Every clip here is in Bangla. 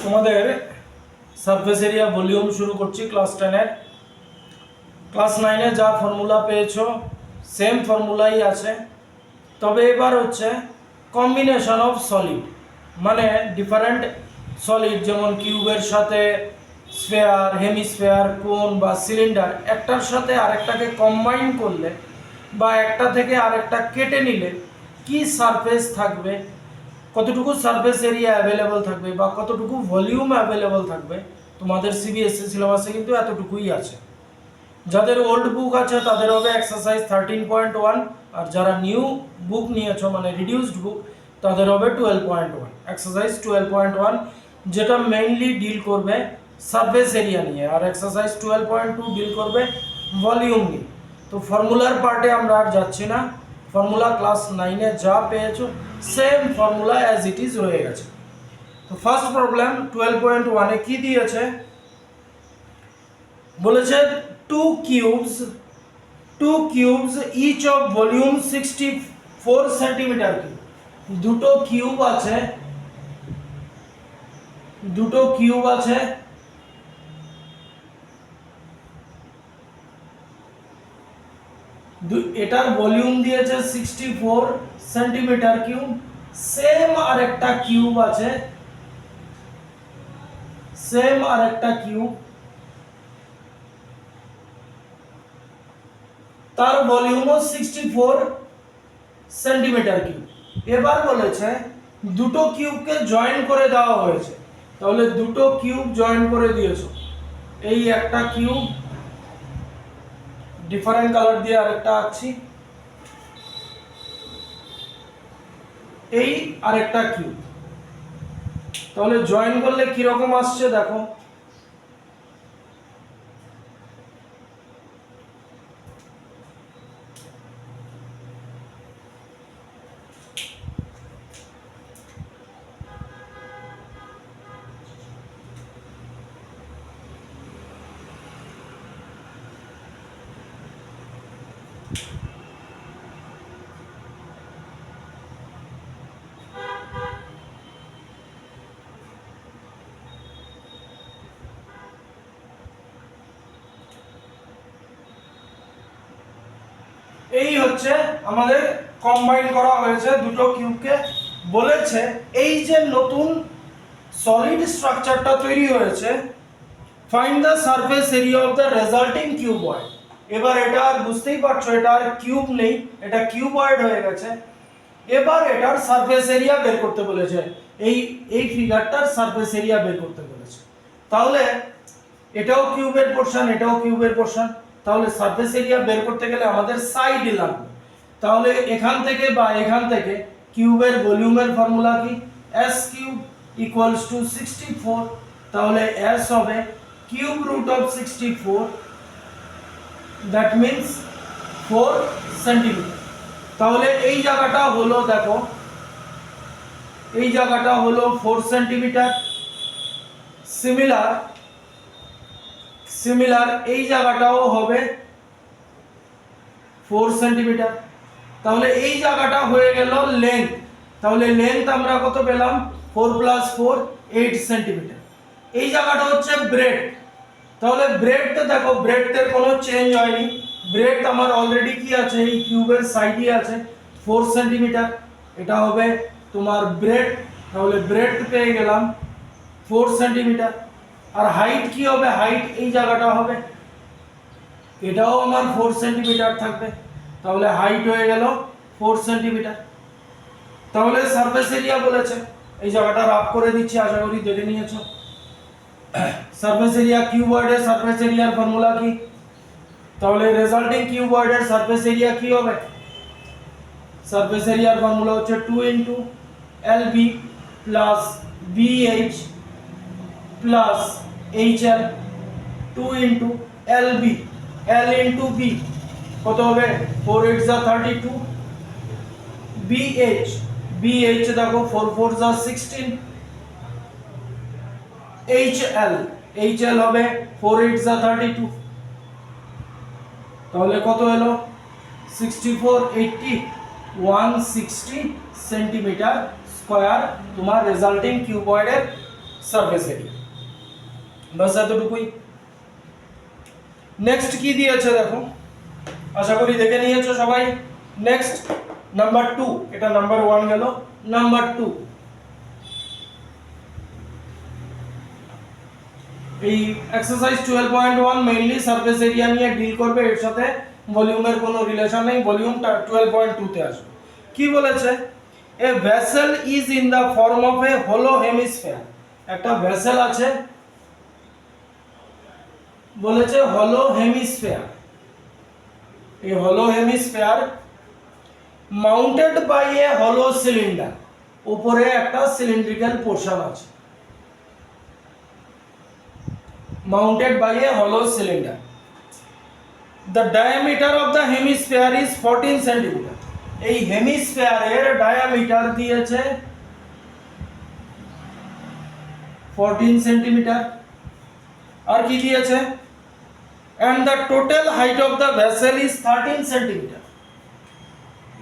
তোমাদের সারফেস এরিয়া ভলিউম শুরু করছি ক্লাস 10-এর। ক্লাস 9-এ যা ফর্মুলা পেয়েছো সেম ফর্মুলাই আছে, তবে এবার হচ্ছে কম্বিনেশন অফ সলিড, মানে ডিফারেন্ট সলিড, যেমন কিউবের সাথে স্ফেয়ার, হেমিস্ফেয়ার, কোন বা সিলিন্ডার, একটার সাথে আরেকটাকে কম্বাইন করলে বা একটা থেকে আরেকটা কেটে নিলে কি সারফেস থাকবে, কতটুকু সারফেস এরিয়া অ্যাভেলেবল থাকবে বা কতটুকু ভলিউম অ্যাভেলেবল থাকবে। তোমাদের সিবিএসসি সিলেবাসে কিন্তু এতটুকুই আছে। যাদের ওল্ড বুক আছে তাদের হবে এক্সারসাইজ 13.1, আর যারা নিউ বুক নিয়েছো মানে রিডিউসড বুক তাদের হবে 12.1। এক্সারসাইজ 12.1 যেটা মেইনলি ডিল করবে সারফেস এরিয়া নিয়ে, আর এক্সারসাইজ 12.2 ডিল করবে ভলিউম নিয়ে। তো ফর্মুলার পার্টে আমরা আর যাচ্ছি না, ফর্মুলা ক্লাস 9-এ যা পেয়েছো same formula as it is রয়ে গেছে। তো ফার্স্ট প্রবলেম 12.1-এ কি দিয়েছে, বলেছে two cubes each of volume 64 centimetre cube. দুটো কিউব আছে এটার ভলিউম দিয়েছে 64 সেন্টিমিটার কিউব। সেম আরেকটা কিউব আছে, তার ভলিউমও 64 সেন্টিমিটার কিউব। এবার বলেছে দুটো কিউবকে জয়েন করে দেওয়া হয়েছে, তাহলে দুটো কিউব জয়েন করে দিয়েছো। এই একটা কিউব, ডিফারেন্ট কালার দিয়ে আরেকটা আঁকছি, এই আরেকটা কিউব। তাহলে জয়েন করলে কি রকম আসছে দেখো, এই হচ্ছে আমাদের কম্বাইন করা হয়েছে দুটো কিউবকে। বলেছে এই যে নতুন সলিড স্ট্রাকচারটা তৈরি হয়েছে, find the surface area of the resulting cuboid. এবার এটা আর বুঝতেই পারছো, এটা আর কিউব নেই, এটা কিউবয়েড হয়ে গেছে। এবার এটার সারফেস এরিয়া বের করতে বলেছে, এই ফিগারটার সারফেস এরিয়া বের করতে বলেছে। তাহলে এটাও কিউবের পোরশন, এটাও কিউবের পোরশন, তাহলে সারফেস এরিয়া বের করতে গেলে আমাদের সাইড লাগবে। তাহলে এখান থেকে বা এখান থেকে কিউবের ভলিউমের ফর্মুলা কি, s কিউব ইকুয়ালস টু 64। তাহলে s হবে cube root of 64, that means 4 centimetre. তাহলে এই জায়গাটা হলো, দেখো এই জায়গাটা হলো 4 সেন্টিমিটার। সিমিলার এই জায়গাটাও হবে 4 সেন্টিমিটার। তাহলে এই জায়গাটা হয়ে গেল লেন্থ। তাহলে লেন্থ আমরা কত পেলাম, 4 + 4 8 সেন্টিমিটার। এই জায়গাটা হচ্ছে ব্রেডথ। তাহলে ব্রেডথ দেখো, ব্রেডথের কোনো চেঞ্জ হয়নি। ব্রেডথ আমার অলরেডি কি আছে, এই কিউবের সাইডে আছে 4 সেন্টিমিটার। এটা হবে তোমার ব্রেডথ। তাহলে ব্রেডথ পেয়ে গেলাম 4 সেন্টিমিটার। আর হাইট কি হবে, হাইট এই জায়গাটা হবে, এটাও আমার 4 সেন্টিমিটার থাকবে। তাহলে হাইট হয়ে গেল 4 সেন্টিমিটার। তাহলে সারফেস এরিয়া বলেছে, এই জায়গাটা রাফ করে দিচ্ছি, আশা করি দেখে নিয়েছো। সারফেস এরিয়া কিউবয়েডের সারফেস এরিয়ার ফর্মুলা কি, তাহলে রেজাল্টিং কিউবয়েডের সারফেস এরিয়া কি হবে, সারফেস এরিয়ার ফর্মুলা হচ্ছে 2 * LB + BH + HL। 2 * LB, L * B কত হবে, 4 × 8 = 32। BH দেখো 4 × 4 = 16। HL হবে 4 × 8 = 32। তাহলে কত হলো, 64 80 160 সেন্টিমিটার স্কয়ার তোমার রেজাল্টিং কিউবয়েডের সারফেস এরিয়া। বাস এতটুকুই। নেক্সট কি দিয়েছে দেখো, আশা করি দেখে নিয়েছো সবাই। নেক্সট নাম্বার 2, এটা নাম্বার 1 গেল, নাম্বার 2 এই এক্সারসাইজ 12.1 মেইনলি সারফেস এরিয়া নিয়ে ডিল করবে, এর সাথে ভলিউমের কোনো রিলেশন নেই, ভলিউমটা 12.2 তে আসবে। কি বলেছে, a vessel is in the form of a হলো হেমিস্ফিয়ার, একটা ভেসেল আছে বলেছে হলো হেমিস্ফিয়ার, এই হলো হেমিস্ফিয়ার মাউন্টেড বাই এ হলো সিলিন্ডার, উপরে একটা সিলিন্ড্রিক্যাল পোর্শন আছে, mounted by a hollow cylinder. The diameter of the hemisphere is 14 cm. এই হেমিস্ফিয়ারের ডায়ামিটার দিয়েছে 14 সেন্টিমিটার। আর কি দিয়েছে, and the total height of the vessel is 13 centimetre.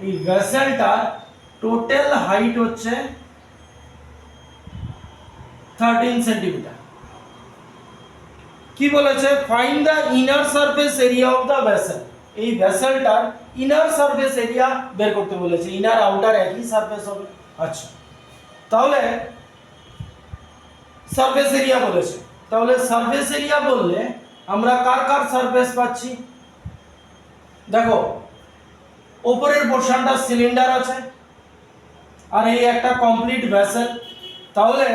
এই ভেসেলটার টোটাল হাইট হচ্ছে 13 সেন্টিমিটার। কি বলেছে, find the inner surface area of the vessel, এই ভেসেলটার ইনার সারফেস এরিয়া বের করতে বলেছে, ইনার আউটার একই সারফেস হবে। আচ্ছা, তাহলে সারফেস এরিয়া বলেছে, তাহলে সারফেস এরিয়া বললে আমরা কার কার সারফেস পাচ্ছি, দেখো উপরের পোরশনটা সিলিন্ডার আছে আর এই একটা কমপ্লিট ভেসেল, তাহলে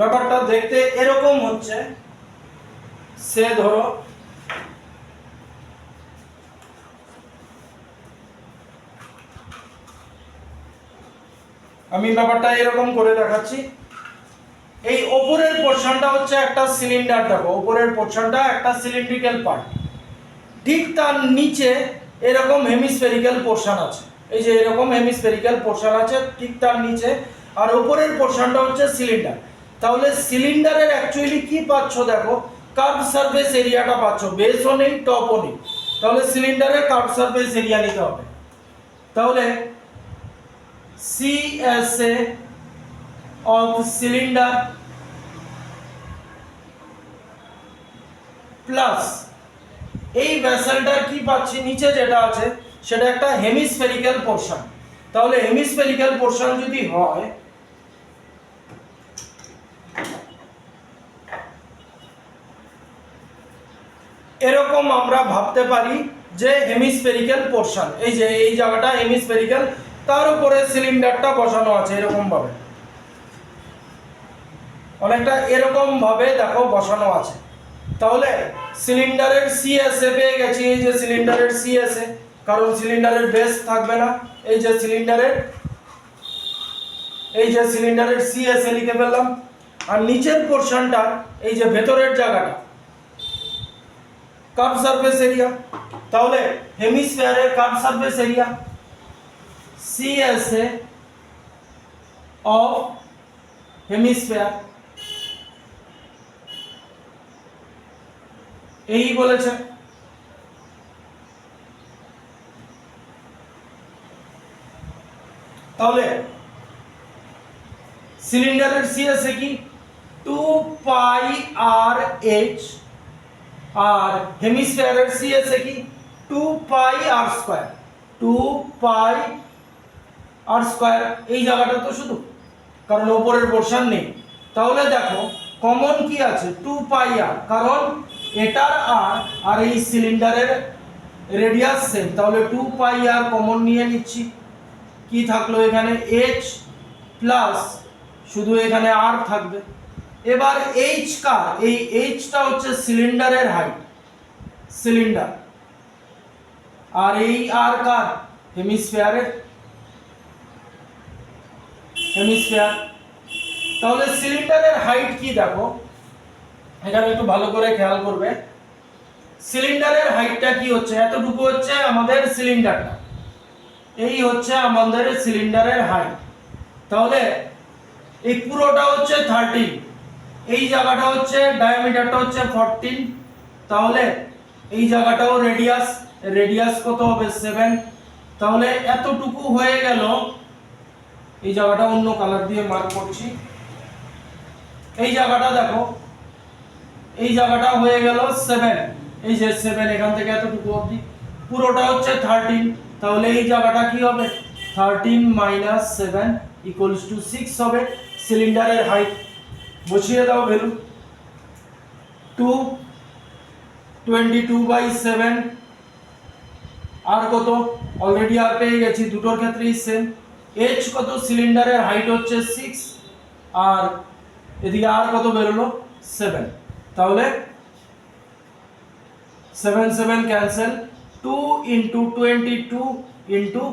ব্যাপারটা দেখতে এরকম হচ্ছে, সে ধরো আমি ব্যাপারটা এরকম করে দেখাচ্ছি, এই উপরের পোরশনটা হচ্ছে একটা সিলিন্ডার, দেখো উপরের পোরশনটা একটা সিলিন্ড্রিক্যাল পার্ট, ঠিক তার নিচে এরকম হেমিস্ফেরিক্যাল পোরশন আছে, এই যে এরকম হেমিস্ফেরিক্যাল পোরশন আছে ঠিক তার নিচে, আর উপরের পোরশনটা হচ্ছে সিলিন্ডার। তাহলে সিলিন্ডারের অ্যাকচুয়ালি কি পাচ্ছ, দেখো কার্ভ সারফেস এরিয়াটা পাচ্ছ, বেসও নেই টপও নেই, তাহলে সিলিন্ডারের কার্ভ সারফেস এরিয়া নিতে হবে। তাহলে CSA অফ সিলিন্ডার প্লাস এই ভেসেলটার কি পাচ্ছি, নিচে যেটা আছে সেটা একটা হেমিস্ফেরিক্যাল পোরশন, তাহলে হেমিস্ফেরিক্যাল পোরশন যদি হয় এরকম আমরা ভাবতে পারি যে হেমিস্ফেরিক্যাল পোরশন, এই যে এই জায়গাটা হেমিস্ফেরিক্যাল, তার উপরে সিলিন্ডারটা বসানো আছে এরকম ভাবে, অনেকটা এরকম ভাবে দেখো বসানো আছে। তাহলে সিলিন্ডারের সিএসএ পেয়ে গেছি, এই যে সিলিন্ডারের সিএসএ, কারণ সিলিন্ডারের বেস থাকবে না, এই যে সিলিন্ডারের সিএসএ লিখে ফেললাম। আর নিচের পোরশনটা এই যে ভেতরের জায়গাটা কার্ভ সারফেস এরিয়া, তাহলে হেমিস্ফিয়ারের curve surface area CSA of hemisphere, এই বলেছে। তাহলে সিলিন্ডারের CSA কি 2πRh, আর হেমিস্ফিয়ারের CSA কি 2πr², 2πr², এই জায়গাটা তো শুধু, কারণ উপরের পোরশন নেই। তাহলে দেখো কমন কি আছে 2πr, কারণ এটার আর এই সিলিন্ডারের রেডিয়াস সেম, তাহলে 2πr কমন নিয়ে নিচ্ছি, কি থাকলো এখানে h প্লাস শুধু এখানে r থাকবে। এবার h কার, এই hটা হচ্ছে সিলিন্ডারের হাইট, সিলিন্ডার, আর এই r কার, হেমিস্ফিয়ারের, হেমিস্ফিয়ার। তাহলে সিলিন্ডারের হাইট কি দেখো, এখানে একটু ভালো করে খেয়াল করবে, সিলিন্ডারের হাইটটা কি হচ্ছে, এতটুকু হচ্ছে আমাদের সিলিন্ডারটা, এই হচ্ছে আমাদের সিলিন্ডারের হাইট। তাহলে এই পুরোটা হচ্ছে 13, এই জায়গাটা হচ্ছে ডায়ামিটারটা হচ্ছে 14, তাহলে এই জায়গাটাও রেডিয়াস কত হবে 7, তাহলে এতটুকু হয়ে গেল। এই জায়গাটা অন্য কালার দিয়ে মার্ক করছি, এই জায়গাটা দেখো, এই জায়গাটা হয়ে গেল 7, এই যে 7 এখান থেকে এতটুকু অবধি পুরোটা হচ্ছে 13, তাহলে এই জায়গাটা কি হবে 13 - 7 = 6 হবে সিলিন্ডারের হাইট। বসিয়ে দাও ভ্যালু, 22/7 আর কত, অলরেডি আর পেয়ে গেছি, দুটোর ক্ষেত্রেই সেম। এইচ কত, সিলিন্ডারের হাইট হচ্ছে 6 আর এদিকে আর কত বেরোলো 7, তাহলে 7 7 ক্যান্সেল, 2 × 22 ×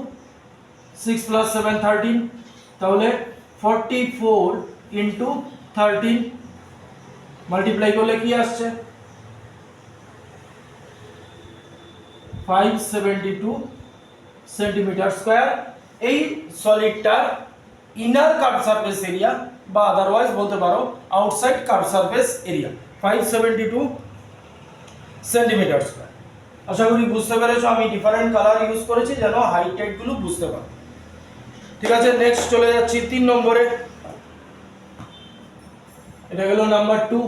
6 + 7 13, তাহলে 44 × 13 মাল্টিপ্লাই করলে কি আসছে 572 সেন্টিমিটার স্কয়ার। এই সলিডটার ইনার কার্ভ সারফেস এরিয়া বা আদারওয়াইজ বলতে পারো outside curve surface area 572 centimetre square. আশা করি বুঝতে পেরেছো, আমি ডিফারেন্ট কালার ইউজ করেছি যেন হাইট টাইট গুলো বুঝতে পারো। ঠিক আছে, নেক্সট চলে যাচ্ছি 3 নম্বরে। এটা গেল নাম্বার 2।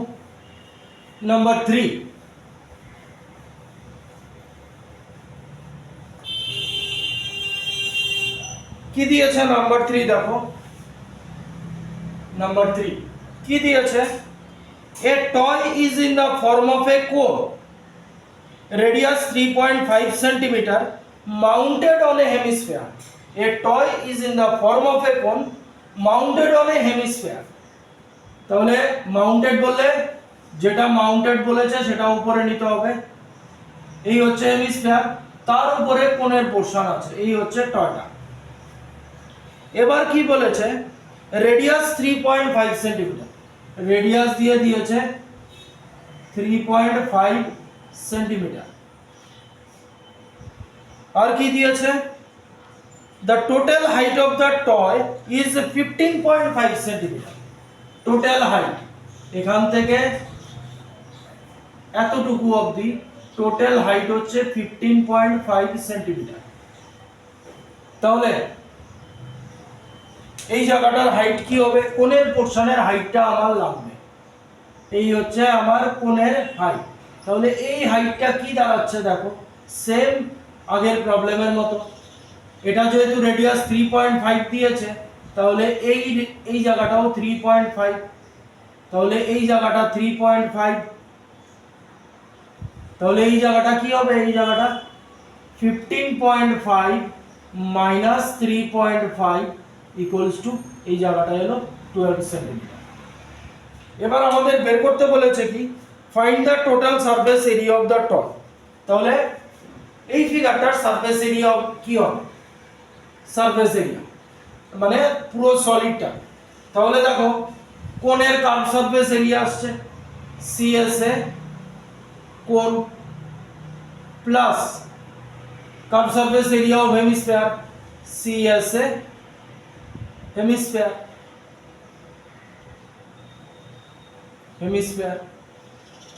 নাম্বার 3, কি দিয়েছে নাম্বার 3 দেখো, নাম্বার 3 কি দিয়েছে, a toy is in the form of a cone, radius 3.5 centimetre, mounted on a hemisphere. A toy is in the form of a cone, mounted on a hemisphere. তাহলে মাউন্টেড বললে যেটা মাউন্টেড বলেছে সেটা উপরে নিতে হবে, এই হচ্ছে হেমিস্ফিয়ার, তার উপরে কোণের পোরশন আছে, এই হচ্ছে টয়টা। এবার কি বলেছে, রেডিয়াস 3.5 সেন্টিমিটার, রেডিয়াস দিয়ে দিয়েছে 3.5 সেন্টিমিটার। আর কি দিয়েছে, the total height of the toy is 15.5 centimetre. Total height এখান থেকে এতটুকু অবধি টোটাল হাইট হচ্ছে 15.5 সেন্টিমিটার। তাহলে এই জায়গাটার হাইট কি হবে, কোণের পোরশনের হাইটটা আমার লাগবে, এই হচ্ছে আমার কোণের হাইট। তাহলে এই হাইটটা কি দাঁড়াচ্ছে দেখো, সেম আগের প্রবলেমের মতো, এটা যেহেতু রেডিয়াস 3.5 দিয়েছে, তাহলে এই জায়গাটাও 3.5, তাহলে এই জায়গাটা 3.5, তাহলে এই জায়গাটা কি হবে, এই জায়গাটা 15.5 - 3.5 = এই জায়গাটা হলো 12 সেন্টিমিটার। এবার আমাদের বের করতে বলেছে কি, find the total surface area of the toy. তাহলে এই ফিগারটার সারফেস এরিয়া কি হবে, সারফেস এরিয়া মানে পুরো সলিডটা। তাহলে দেখো কোণের কার্ভ সারফেস এরিয়া আসছে সিএসএ কোণ plus curve surface area of hemisphere CSA hemisphere, hemisphere.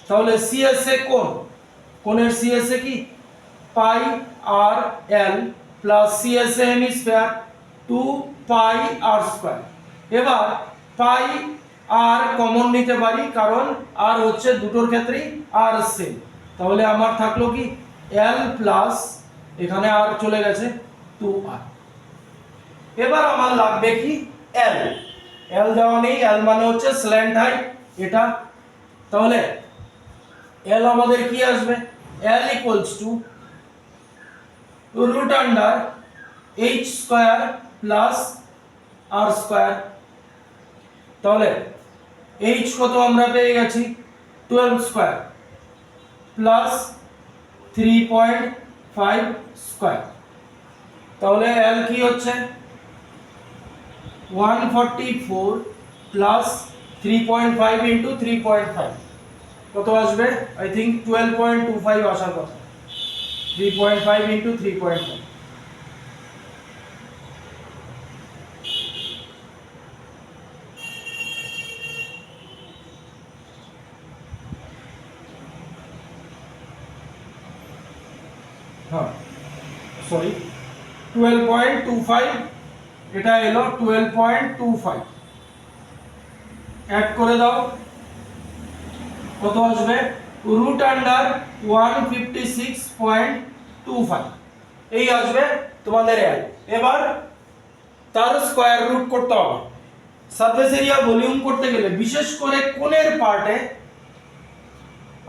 তাহলে সিএসএ কোণ, কোণের সিএসএ কি পাই আর এল প্লাস সিএসএ হেমিস্ফিয়ার 2 পাই আর স্কয়ার। এবার পাই আর কমন নিতে পারি কারণ আর হচ্ছে দুটোর ক্ষেত্রেই আর সেম, তাহলে আমার থাকলো কি এল প্লাস এখানে আর চলে গেছে 2r। এবার আমার লাগবে কি এল, এল দেওয়া নেই, এল মানে হচ্ছে স্ল্যান্ট হাইট এটা, তাহলে এল আমাদের কি আসবে, L equals to root under H square plus R square. তাহলে এইচ কত আমরা পেয়ে গেছি 12 স্কয়ার প্লাস 3.5 স্কয়ার, তাহলে এল কি হচ্ছে 144 প্লাস 3.5 ইন্টু 3.5 কত আসবে, আই থিঙ্ক 12.25 আসার কথা, 3.5 ইন্টু 3.5। হ্যাঁ সরি 12.25, এটা এলো 12.25। অ্যাড করে দাও, কত আসবে রুট আন্ডার 156.25 এই আসবে তোমাদের অ্যাড। এবার তার স্কয়ার রুট করতে হবে। সারফেস এরিয়া ভলিউম করতে গেলে বিশেষ করে কোণের পার্টে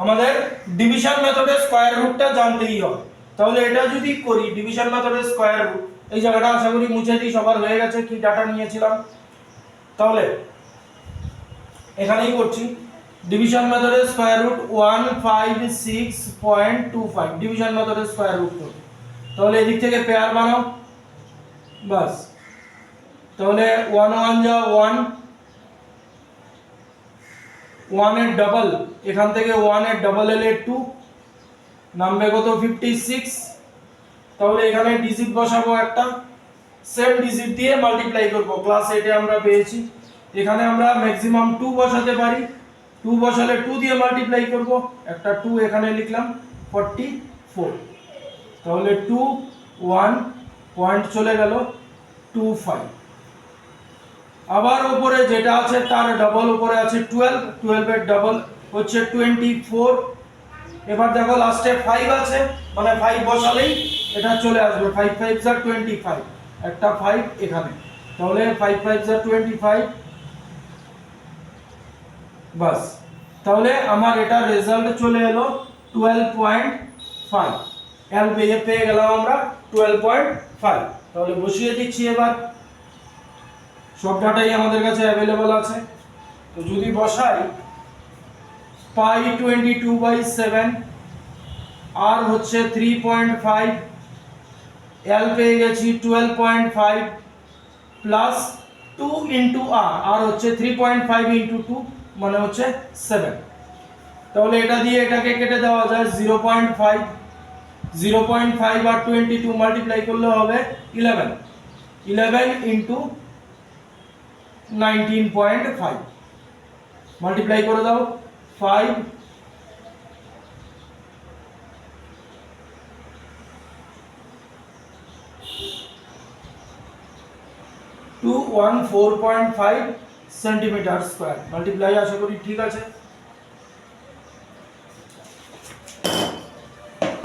আমাদের ডিভিশন মেথডের স্কয়ার রুটটা জানতেই হবে। তাহলে এটা যদি করি ডিভিশন মেথডের স্কয়ার রুট, এই জায়গাটা আশা করি মুছে দিই, সবার হয়ে গেছে কি ডাটা নিয়েছিলাম। তাহলে এখানেই করছি ডিভিশন মেথডের স্কয়ার রুট 156.25 ডিভিশন মেথডের স্কয়ার রুট করব। তাহলে এদিক থেকে পেয়ার বানাও, বাস। তাহলে 1 1 যা 1, 1 এর ডাবল, এখান থেকে 1 এর ডাবল এলে 2, নামবে কত 56। তাহলে এখানে ডিজিট বসাবো একটা, সেম ডিজিট দিয়ে মাল্টিপ্লাই করব। ক্লাস 8 এ আমরা পেয়েছি, এখানে আমরা ম্যাক্সিমাম 2 বসাতে পারি। 2 বসালে 2 দিয়ে মাল্টিপ্লাই করব, একটা 2 এখানে লিখলাম 44। তাহলে 2 1 পয়েন্ট চলে গেল 25। আবার উপরে যেটা আছে তার ডাবল উপরে আছে 12, 12 এর ডাবল হচ্ছে 24। এবার দেখো লাস্টে 5 আছে, মানে 5 বসালেই এটা চলে আসবে, 5 5 যা 25, একটা 5 এখানে। তাহলে 5 5 যা 25, বাস। তাহলে আমার এটা রেজাল্ট চলে এলো 12.5। এল পেয়ে গেলাম আমরা 12.5। তাহলে বসিয়ে দিচ্ছি। এবার সব ডাটাই আমাদের কাছে অ্যাভেলেবল আছে। তো যদি বসাই পাই 22/7, আর হচ্ছে 3.5, এল পেয়ে গেছি 12.5 প্লাস 2 ইন্টু আর হচ্ছে 3.5 ইন্টু 2 মানে হচ্ছে 7। তাহলে এটা দিয়ে এটাকে কেটে দেওয়া যায় 0.5, 0.5 আর 22 মাল্টিপ্লাই করলে হবে 11, 11 ইন্টু 19.5 মাল্টিপ্লাই করে দাও 5 214.5 সেন্টিমিটার স্কয়ার। মাল্টিপ্লাই আশা করি ঠিক আছে।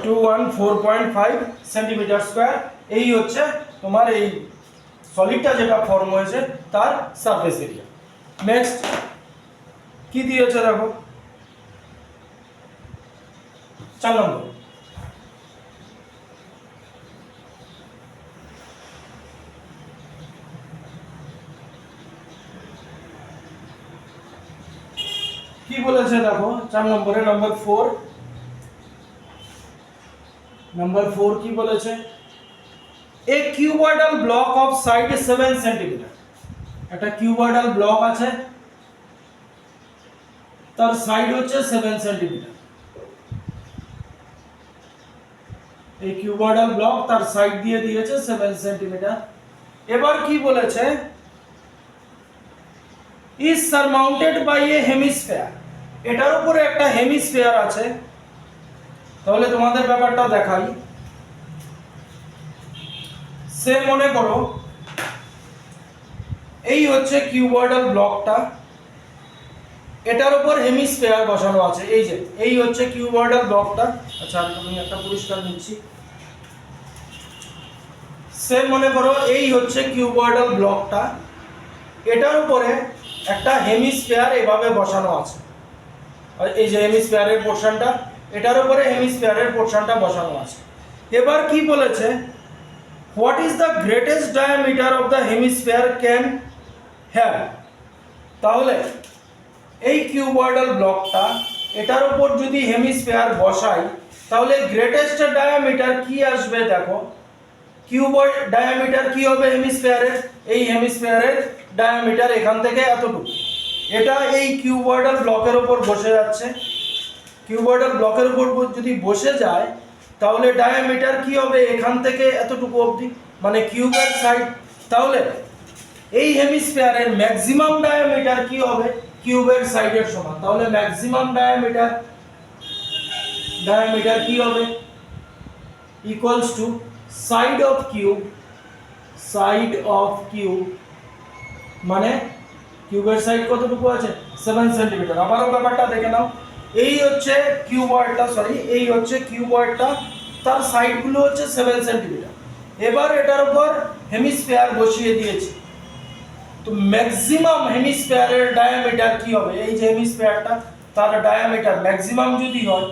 214.5 সেন্টিমিটার স্কয়ার, এই হচ্ছে তোমার এই সলিডটা যেটা ফর্ম হয়েছে তার সারফেস এরিয়া। নেক্সট কি দিয়েছে দেখো, 4 নম্বর। কি বলেছে দেখো 4 নম্বরে, নাম্বার 4 কি বলেছে, a cuboidal block of side 7 centimetre. একটা কিউবয়েডাল ব্লক আছে, তার সাইড হচ্ছে 7 সেন্টিমিটার। এই কিউবয়েডাল ব্লক তার সাইড দিয়ে দিয়েছে 7 সেন্টিমিটার। এবার কি বলেছে, ইজ সারমাউন্টেড বাই এ হেমিস্ফিয়ার, এটার উপরে একটা হেমিস্ফিয়ার আছে। তাহলে তোমাদের ব্যাপারটা দেখাই। সে মনে করো এই হচ্ছে কিউবয়েডাল ব্লকটা, এটার উপর হেমিস্ফিয়ার বসানো আছে। এই যে এই হচ্ছে কিউবয়েডাল ব্লকটা। আচ্ছা আমি একটা পরিষ্কার নিচ্ছি। সে মনে করো এই হচ্ছে কিউবয়েডাল ব্লকটা, এটার উপরে একটা হেমিস্ফিয়ার এভাবে বসানো আছে। এই যে হেমিস্ফিয়ারের পোরশনটা, এটার উপরে হেমিস্ফিয়ারের পোরশনটা বসানো আছে। এবার কি বলেছে, what is the greatest diameter of the hemisphere can have. তাহলে এই কিউবয়েডাল ব্লকটা, এটার উপর যদি হেমিস্ফিয়ার বসাই তাহলে গ্রেটেস্ট ডায়ামিটার কি আসবে দেখো। কিউবয়েড ডায়ামিটার কি হবে হেমিস্ফিয়ারের, এই হেমিস্ফিয়ারের ডায়ামিটার এখান থেকে এতটুকু। এটা এই কিউবয়েডাল ব্লকের উপর বসে যাচ্ছে। কিউবয়েডাল ব্লকের উপর যদি বসে যায় তাহলে ডায়ামিটার কি হবে এখান থেকে এতটুকু অবধি, মানে কিউবের সাইড। তাহলে এই হেমিস্ফিয়ারের ম্যাক্সিমাম ডায়ামিটার কি হবে কিউবের সাইডের সমান। তাহলে ম্যাক্সিমাম ডায়ামিটার কি হবে, equals to side of cube মানে কিউবের সাইড কতটুকু আছে 7 সেন্টিমিটার। আবারও ব্যাপারটা দেখে নাও, এই হচ্ছে কিউবয়েডটা, সরি এই হচ্ছে কিউবয়েডটা, তার সাইডগুলো হচ্ছে 7 সেন্টিমিটার। এবার এটার উপর হেমিস্ফিয়ার বসিয়ে দিয়েছি, তো ম্যাক্সিমাম হেমিস্ফিয়ারের ডায়ামিটার কি হবে, এই যে হেমিস্ফিয়ারটা তার ডায়ামিটার ম্যাক্সিমাম যদি হয়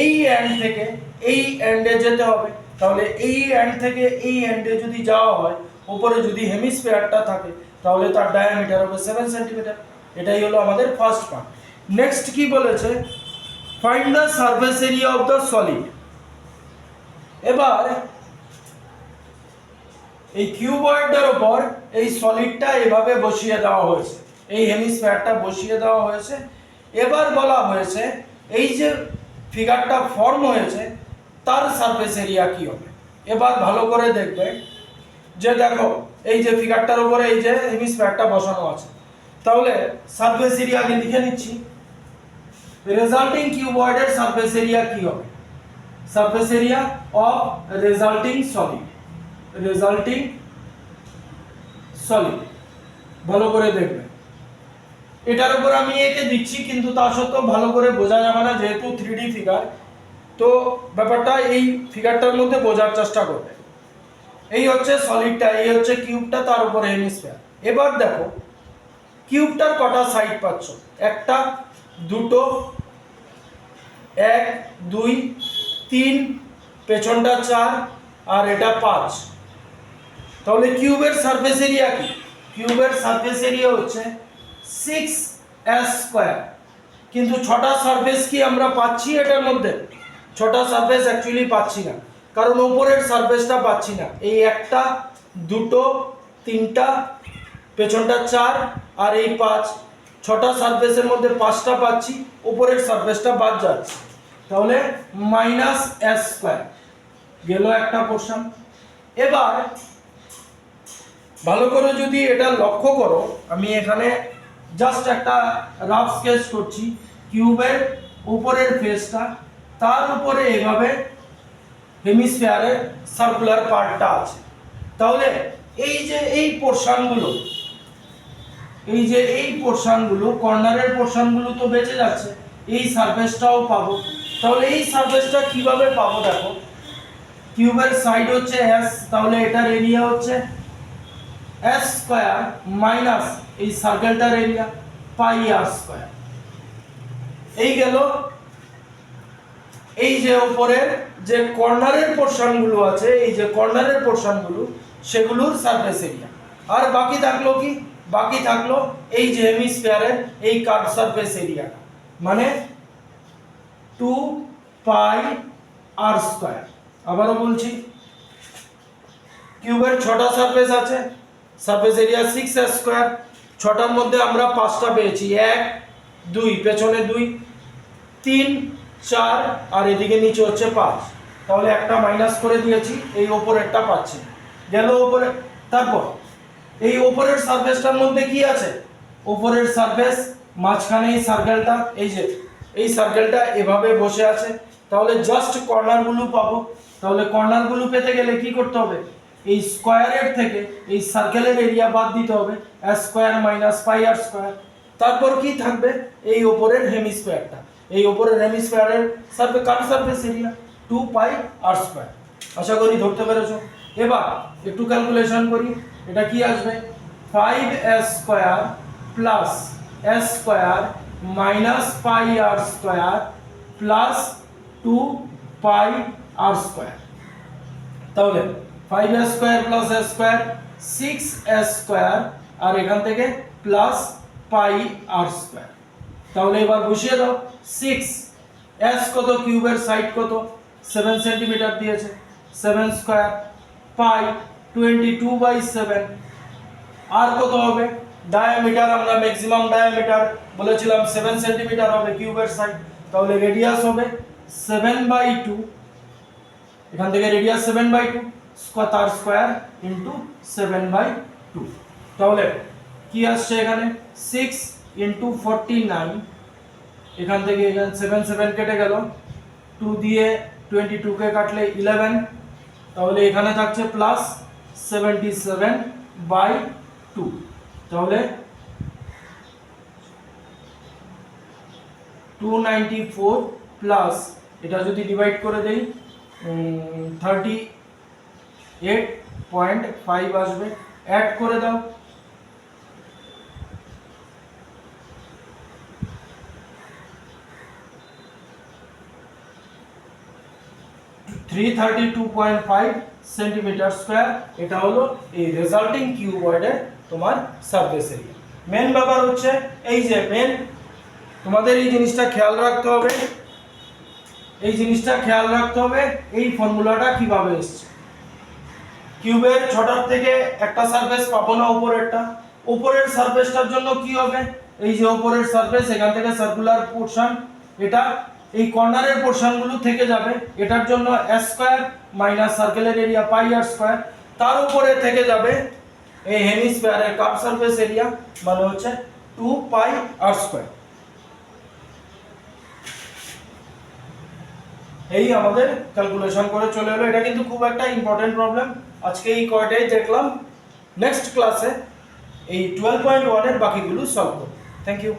এই এন্ড থেকে এই এন্ডে যেতে হবে, তাহলে এই এন্ড থেকে এই এন্ডে যদি যাওয়া হয়, উপরে যদি হেমিস্ফিয়ারটা থাকে, তাহলে তার ডায়ামিটার হবে 7 সেন্টিমিটার। এটাই হলো আমাদের ফার্স্ট পার্ট। নেক্সট কি বলেছে, find the surface area of the solid. এবার এই কিউবয়েডের উপর এই সলিডটা এভাবে বসিয়ে দেওয়া হয়েছে, এই হেমিস্ফিয়ারটা বসিয়ে দেওয়া হয়েছে। এবার বলা হয়েছে এই যে ফিগারটা ফর্ম হয়েছে তার সারফেস এরিয়া কি হবে। এবার ভালো করে দেখবে যে দেখো এই যে ফিগারটার উপরে এই যে হেমিস্ফিয়ারটা বসানো আছে, তাহলে সারফেস এরিয়া আগে লিখে নিচ্ছি। রেজাল্টিং কিউবয়েডের সারফেস এরিয়া কি হবে, surface area of resulting solid, resulting solid. ভালো করে দেখবে, এটার উপর আমি এঁকে দিচ্ছি কিন্তু তা সত্ত্বেও ভালো করে বোঝা যাবে না যেহেতু 3D ফিগার, তো ব্যাপারটা এই ফিগারটার মধ্যে বোঝার চেষ্টা করবে। এই হচ্ছে সলিডটা, এই হচ্ছে কিউবটা, তার উপরে হেমিস্ফিয়ার। এবার দেখো কিউবটার কটা সাইড পাচ্ছ, একটা, দুটো, 1 2 3, পেছনটা 4 আর এটা 5। তাহলে কিউবের সারফেস এরিয়া কি, কিউবের সারফেস এরিয়া হচ্ছে 6s স্কয়ার। কিন্তু 6টা সারফেস কি আমরা পাচ্ছি এটার মধ্যে, 6টা সারফেস অ্যাকচুয়ালি পাচ্ছি না, কারণ উপরের সারফেসটা পাচ্ছি না। এই একটা, দুটো, তিনটা, পেছনটা 4 আর এই 5, 6টা সারফেসের মধ্যে 5টা পাচ্ছি, উপরের সারফেসটা বাদ যাচ্ছে, তাহলে -s স্কয়ার গেল একটা পোরশন। এবার ভালো করে যদি এটা লক্ষ্য করো, আমি এখানে জাস্ট একটা রাফ স্কেচ করছি, কিউবের উপরের ফেসটা, তার উপরে এভাবে হেমিস্ফিয়ারের সার্কুলার পার্টটা আছে। তাহলে এই যে এই পোরশনগুলো, এই যে এই পোরশনগুলো, কর্নারের পোরশনগুলো তো বেঁচে যাচ্ছে, এই সারফেসটাও পাবো। তাহলে এই সারফেসটা কিভাবে পাবো, দেখো কিউবের সাইড হচ্ছে s, তাহলে এটার এরিয়া হচ্ছে s স্কয়ার মাইনাস এই সার্কেলটার এরিয়া পাই r স্কয়ার। এই গেল এই যে উপরের যে কর্নারের পোরশনগুলো আছে, এই যে কর্নারের পোরশনগুলো, সেগুলোর সারফেস এরিয়া। আর বাকি থাকলো কি, বাকি থাকলো এই যে হেমিস্ফিয়ারের এই কার্ভ সারফেস এরিয়াটা, মানে 2 পাই r স্কয়ার। আবারও বলছি, কিউবের 6টা সারফেস আছে, সারফেস এরিয়া 6s স্কয়ার। 6টার মধ্যে আমরা 5টা পেয়েছি, 1 2, পেছনে 2, 3 4 আর এদিকে নিচে হচ্ছে 5। তাহলে একটা মাইনাস করে দিয়েছি, এই উপরেরটা পাচ্ছি, গেল উপরে। তারপর এই উপরের সারফেসটার মধ্যে কি আছে, উপরের সারফেস মাঝখানে এই সার্কেলটা, এই যে এই সার্কেলটা এভাবে বসে আছে, তাহলে জাস্ট কর্নারগুলো পাবো। তাহলে কর্নারগুলো পেতে গেলে কি করতে হবে, এই স্কয়ারের থেকে এই সার্কেলের এরিয়া বাদ দিতে হবে, s square minus pi r square. তারপর কি থাকবে, এই উপরের হেমিস্ফিয়ারটা, এই উপরের হেমিস্ফিয়ারের সারফেস কার surface area 2 pi r square. আশা করি ধরতে পেরেছো। এবার একটু ক্যালকুলেশন করি, এটা কি আসবে, 5s square plus s square minus pi r square plus 2 pi r square. তাহলে 5s square plus s square 6s square, আর এখান থেকে প্লাস পাই r স্কয়ার। তাহলে এবার বসিয়ে দাও, 6s কত, কিউবের সাইড কত 7 সেন্টিমিটার দিয়েছে, 7 স্কয়ার, পাই 22/7, আর কত হবে, ডায়ামিটার আমরা ম্যাক্সিমাম ডায়ামিটার বলেছিলাম 7 সেন্টিমিটার হবে কিউবের সাইড, তাহলে রেডিয়াস হবে 7/2, এখান থেকে রেডিয়াস 7/2 তার স্কয়ার ইনটু 7/2। তাহলে কি আসছে এখানে 6 ইনটু 49, এখান থেকে এখানে 7 7 কেটে গেল, 2 দিয়ে 22 কে কাটলে 11, তাহলে এখানে থাকছে প্লাস 77/2। তাহলে 294 প্লাস এটা যদি ডিভাইড করে দেই 38.5 আসবে, অ্যাড করে দাও। 332.5 সেন্টিমিটার স্কয়ার, এটা হলো এই রেজাল্টিং কিউবয়েডের তোমার সারফেস এরিয়া। মেন ব্যাপার হচ্ছে এই যে মেন তোমাদের এই জিনিসটা খেয়াল রাখতে হবে, এই জিনিসটা খেয়াল রাখতে হবে এই ফর্মুলাটা কিভাবে এসছে। কিউবের ছোটার থেকে একটা সারফেস পাবো না উপরেরটা, উপরের সারফেসটার জন্য কি হবে, এই যে উপরের সারফেস এখান থেকে সার্কুলার পোরশন, এটা এই কর্নারের পোরশনগুলো থেকে যাবে, এটার জন্য s স্কয়ার মাইনাস সার্কেলের এরিয়া পাই আর স্কয়ার, তার উপরে থেকে যাবে এই হেমিস্ফিয়ারের কার্ভ সারফেস এরিয়া মানে হচ্ছে 2 পাই আর স্কয়ার। এই আমাদের ক্যালকুলেশন করে চলে এলো। এটা কিন্তু খুব একটা ইম্পর্টেন্ট প্রবলেম, আজকে এই কয়টাই দেখলাম, নেক্সট ক্লাসে এই 12.1 এর বাকিগুলো সলভ করব। Thank you.